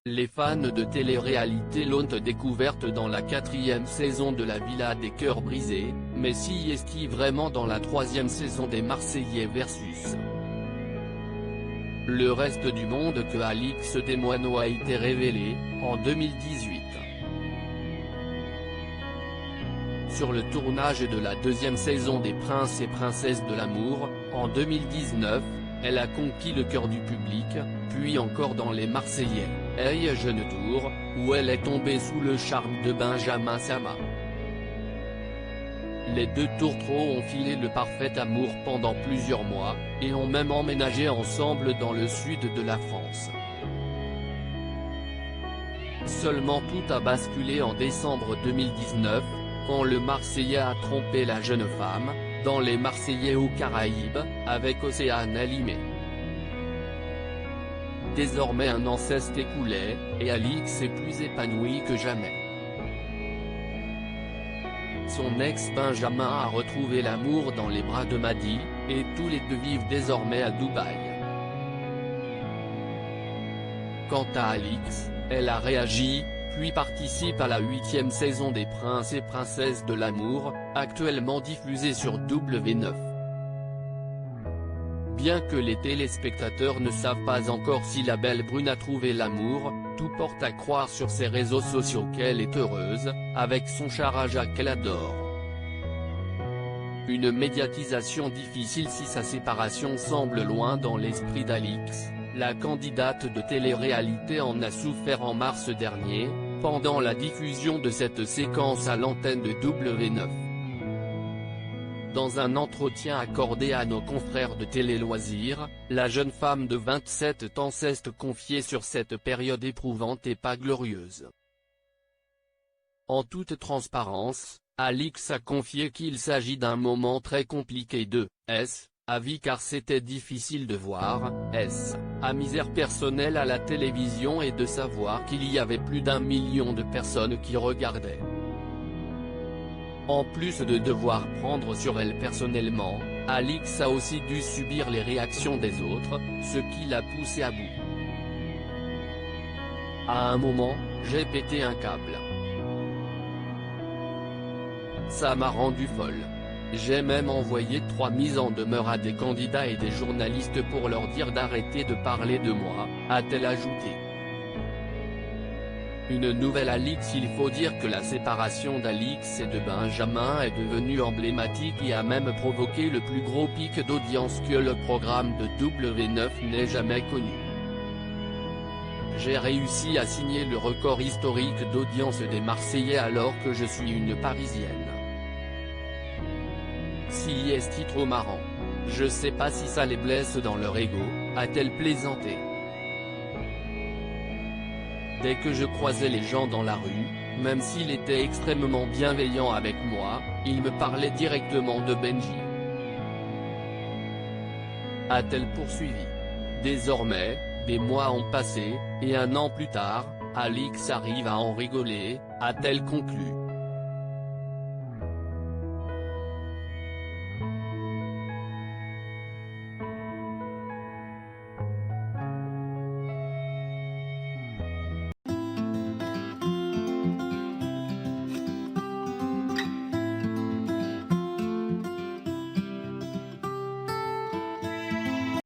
Les fans de télé-réalité l'ont découverte dans la 4e saison de La Villa des Cœurs Brisés, mais s'y est-il vraiment dans la 3e saison des Marseillais versus le reste du monde que Alix Desmoineaux a été révélé, en 2018. Sur le tournage de la 2e saison des Princes et Princesses de l'amour, en 2019, elle a conquis le cœur du public, puis encore dans Les Marseillais, Hey Jeune Tour, où elle est tombée sous le charme de Benjamin Sama. Les deux tourtereaux ont filé le parfait amour pendant plusieurs mois, et ont même emménagé ensemble dans le sud de la France. Seulement tout a basculé en décembre 2019, quand le Marseillais a trompé la jeune femme, dans Les Marseillais aux Caraïbes, avec Océane Alimé. Désormais un an s'est écoulé, et Alix est plus épanouie que jamais. Son ex Benjamin a retrouvé l'amour dans les bras de Madi, et tous les deux vivent désormais à Dubaï. Quant à Alix, elle a réagi, puis participe à la 8e saison des Princes et Princesses de l'amour, actuellement diffusée sur W9. Bien que les téléspectateurs ne savent pas encore si la belle brune a trouvé l'amour, tout porte à croire sur ses réseaux sociaux qu'elle est heureuse, avec son Charaja qu'elle adore. Une médiatisation difficile si sa séparation semble loin dans l'esprit d'Alix, la candidate de télé-réalité en a souffert en mars dernier, pendant la diffusion de cette séquence à l'antenne de W9. Dans un entretien accordé à nos confrères de Télé Loisirs, la jeune femme de 27 ans s'est confiée sur cette période éprouvante et pas glorieuse. En toute transparence, Alix a confié qu'il s'agit d'un moment très compliqué de sa vie car c'était difficile de voir sa misère personnelle à la télévision et de savoir qu'il y avait plus d'1 million de personnes qui regardaient. En plus de devoir prendre sur elle personnellement, Alix a aussi dû subir les réactions des autres, ce qui l'a poussée à bout. À un moment, j'ai pété un câble. Ça m'a rendu folle. J'ai même envoyé 3 mises en demeure à des candidats et des journalistes pour leur dire d'arrêter de parler de moi, a-t-elle ajouté. Une nouvelle Alix. Il faut dire que la séparation d'Alix et de Benjamin est devenue emblématique et a même provoqué le plus gros pic d'audience que le programme de W9 n'ait jamais connu. J'ai réussi à signer le record historique d'audience des Marseillais alors que je suis une Parisienne. Si est trop marrant. Je sais pas si ça les blesse dans leur ego, a-t-elle plaisanté. Dès que je croisais les gens dans la rue, même s'il était extrêmement bienveillant avec moi, il me parlait directement de Benji. A-t-elle poursuivi. Désormais, des mois ont passé, et 1 an plus tard, Alix arrive à en rigoler, a-t-elle conclu.